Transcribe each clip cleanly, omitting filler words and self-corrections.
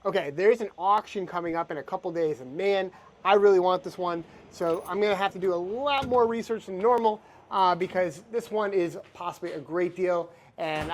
Okay, there's an auction coming up in a couple days, and man, I really want this one. So I'm gonna have to do a lot more research than normal because this one is possibly a great deal, and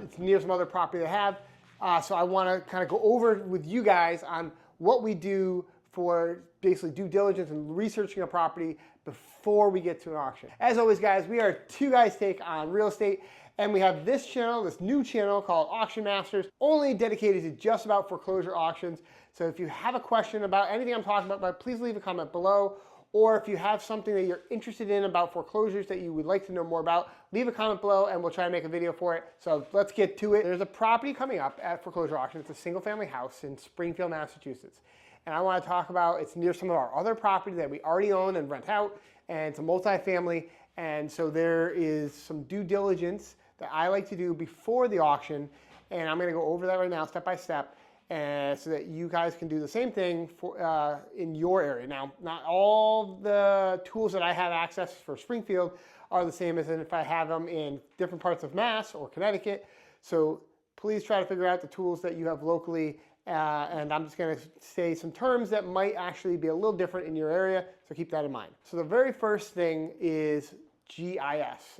it's near some other property I have. So I want to kind of go over with you guys on what we do for basically due diligence and researching a property before we get to an auction. As always, guys, we are two guys take on real estate. And we have this channel, this new channel called Auction Masters, only dedicated to just about foreclosure auctions. So if you have a question about anything I'm talking about, please leave a comment below. Or if you have something that you're interested in about foreclosures that you would like to know more about, leave a comment below and we'll try to make a video for it. So let's get to it. There's a property coming up at foreclosure auction. It's a single family house in Springfield, Massachusetts. And I want to talk about, it's near some of our other property that we already own and rent out. And it's a multifamily. And so there is some due diligence that I like to do before the auction, and I'm going to go over that right now step by step, and so that you guys can do the same thing for in your area. Now, not all the tools that I have access for Springfield are the same as if I have them in different parts of Mass or Connecticut. So please try to figure out the tools that you have locally, and I'm just going to say some terms that might actually be a little different in your area, so keep that in mind. So the very first thing is GIS.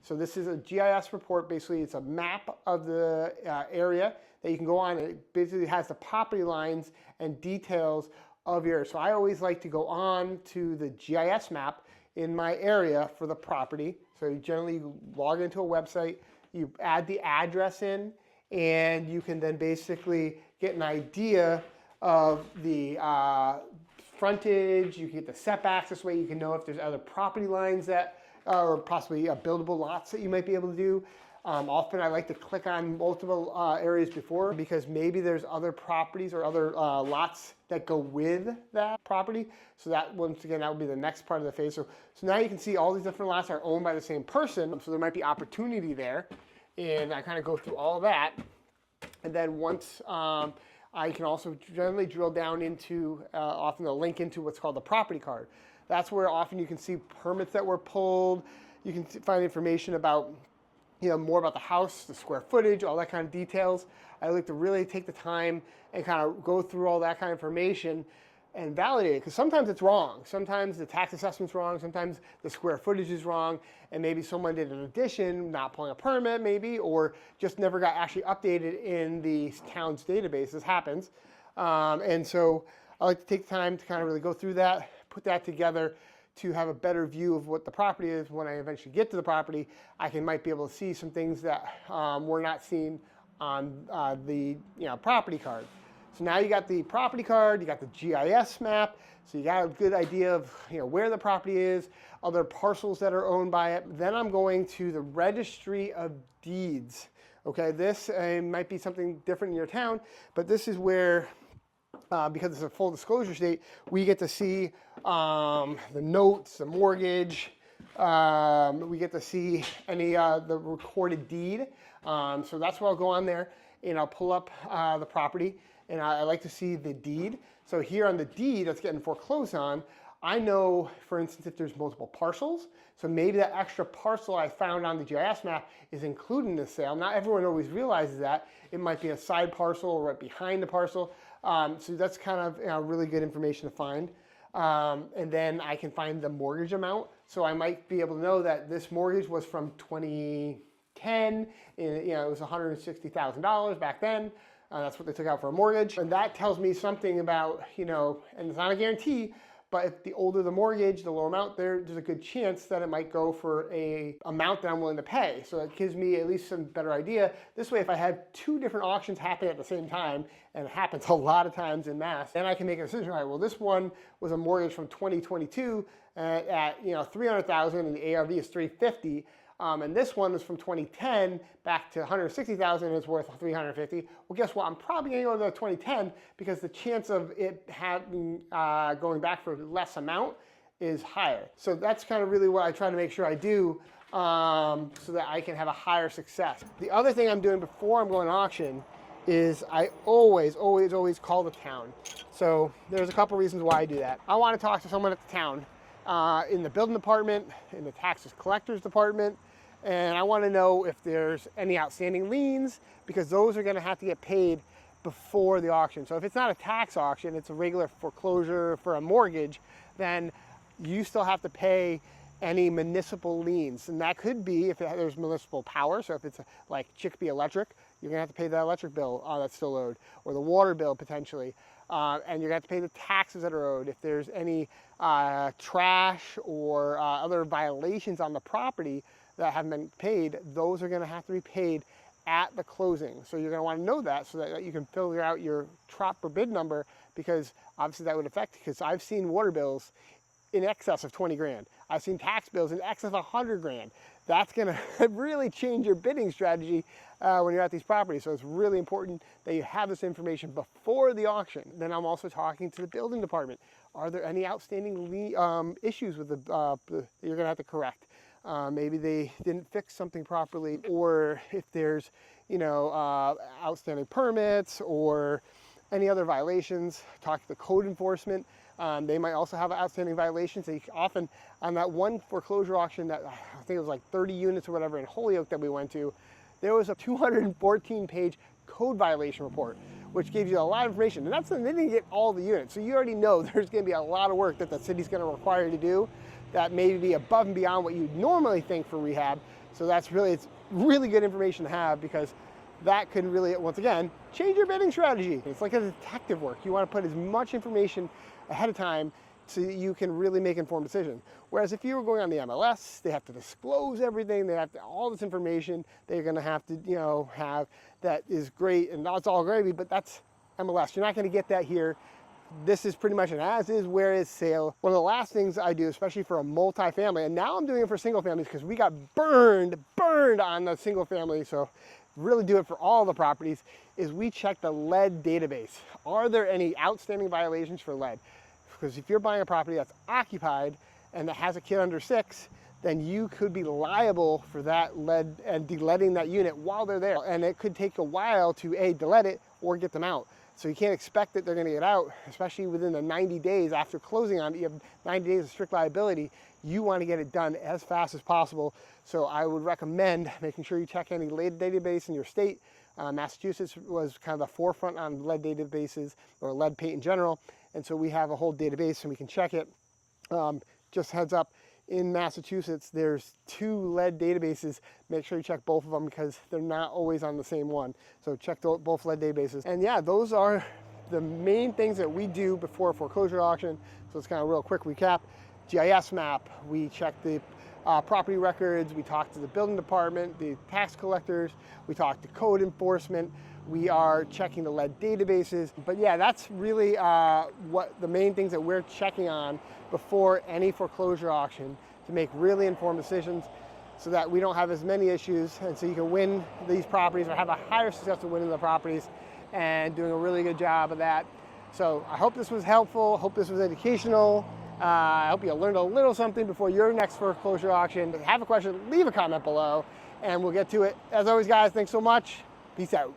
So this is a GIS report. Basically, it's a map of the area that you can go on. It basically has the property lines and details of your area. So I always like to go on to the GIS map in my area for the property. So you generally log into a website, you add the address in, and you can then basically get an idea of the frontage. You can get the setbacks. This way you can know if there's other property lines that or possibly buildable lots that you might be able to do. Often I like to click on multiple areas before because maybe there's other properties or other lots that go with that property. So that, once again, that would be the next part of the phase. So now you can see all these different lots are owned by the same person. So there might be opportunity there. And I kind of go through all of that. And then once I can also generally drill down into, often a link into what's called the property card. That's where often you can see permits that were pulled. You can find information about, more about the house, the square footage, all that kind of details. I like to really take the time and kind of go through all that kind of information and validate it, because sometimes it's wrong. Sometimes the tax assessment's wrong. Sometimes the square footage is wrong, and maybe someone did an addition, not pulling a permit maybe, or just never got actually updated in the town's database. This happens. And so I like to take the time to kind of really go through that, put that together to have a better view of what the property is. When I eventually get to the property, I might be able to see some things that were not seen on the property card. So now you got the property card, you got the GIS map, so you got a good idea of where the property is, other parcels that are owned by it. Then I'm going to the Registry of Deeds. Okay, this might be something different in your town, but this is where because it's a full disclosure state, we get to see the notes, the mortgage. We get to see any the recorded deed. So that's where I'll go on there and I'll pull up the property, and I like to see the deed. So here on the deed that's getting foreclosed on, I know, for instance, if there's multiple parcels, so maybe that extra parcel I found on the GIS map is included in the sale. Not everyone always realizes that. It might be a side parcel or right behind the parcel. So that's kind of really good information to find. And then I can find the mortgage amount. So I might be able to know that this mortgage was from 2010. It was $160,000 back then. That's what they took out for a mortgage. And that tells me something about, and it's not a guarantee, but if the older the mortgage, the lower amount, there's a good chance that it might go for a amount that I'm willing to pay. So it gives me at least some better idea. This way, if I had two different auctions happening at the same time, and it happens a lot of times in Mass, then I can make a decision. All right, well, this one was a mortgage from 2022 at $300,000, and the ARV is $350,000. And this one is from 2010 back to $160,000 and it's worth $350,000. Well, guess what? I'm probably going to go to the 2010 because the chance of it having going back for less amount is higher. So that's kind of really what I try to make sure I do so that I can have a higher success. The other thing I'm doing before I'm going to auction is I always call the town. So there's a couple reasons why I do that. I want to talk to someone at the town in the building department, in the taxes collectors department, and I want to know if there's any outstanding liens, because those are going to have to get paid before the auction. So if it's not a tax auction, it's a regular foreclosure for a mortgage, then you still have to pay any municipal liens. And that could be if there's municipal power. So if it's like Chicopee Electric, you're gonna have to pay the electric bill that's still owed, or the water bill potentially. And you're gonna have to pay the taxes that are owed. If there's any trash or other violations on the property that haven't been paid, those are gonna have to be paid at the closing. So you're going to want to know that so that you can figure out your proper bid number, because obviously that would affect, because I've seen water bills in excess of 20 grand. I've seen tax bills in excess of 100 grand. That's going to really change your bidding strategy when you're at these properties. So it's really important that you have this information before the auction. Then I'm also talking to the building department. Are there any outstanding issues with that you're going to have to correct? Maybe they didn't fix something properly, or if there's, outstanding permits or any other violations, talk to the code enforcement. They might also have outstanding violations. They often, on that one foreclosure auction that I think it was like 30 units or whatever in Holyoke that we went to, there was a 214-page code violation report, which gives you a lot of information. And they didn't get all the units. So you already know there's going to be a lot of work that the city's going to require you to do that may be above and beyond what you'd normally think for rehab. So it's really good information to have, because that could really, once again, change your bidding strategy. It's like a detective work. You want to put as much information ahead of time so that you can really make informed decisions. Whereas if you were going on the MLS, they have to disclose everything. They have all this information that you're going to have to, have that is great, and that's all gravy, but that's MLS. You're not going to get that here. This is pretty much an as is, where is sale. One of the last things I do, especially for a multifamily, and now I'm doing it for single families because we got burned on the single family, so really do it for all the properties, is we check the lead database. Are there any outstanding violations for lead? Because if you're buying a property that's occupied and that has a kid under 6, then you could be liable for that lead and de-leading that unit while they're there. And it could take a while to de-lead it or get them out. So you can't expect that they're going to get out, especially within the 90 days after closing on it. You have 90 days of strict liability. You want to get it done as fast as possible. So I would recommend making sure you check any lead database in your state. Massachusetts was kind of the forefront on lead databases, or lead paint in general. And so we have a whole database and we can check it. Just heads up, in Massachusetts, there's 2 lead databases. Make sure you check both of them, because they're not always on the same one. So check both lead databases. And yeah, those are the main things that we do before a foreclosure auction. So it's kind of a real quick recap. GIS map, we check the property records, we talk to the building department, the tax collectors, we talk to code enforcement, we are checking the lead databases. But yeah, that's really what the main things that we're checking on before any foreclosure auction, to make really informed decisions so that we don't have as many issues, and so you can win these properties or have a higher success of winning the properties, and doing a really good job of that. So I hope this was helpful. Hope this was educational. I hope you learned a little something before your next foreclosure auction. If you have a question, leave a comment below and we'll get to it. As always, guys, thanks so much. Peace out.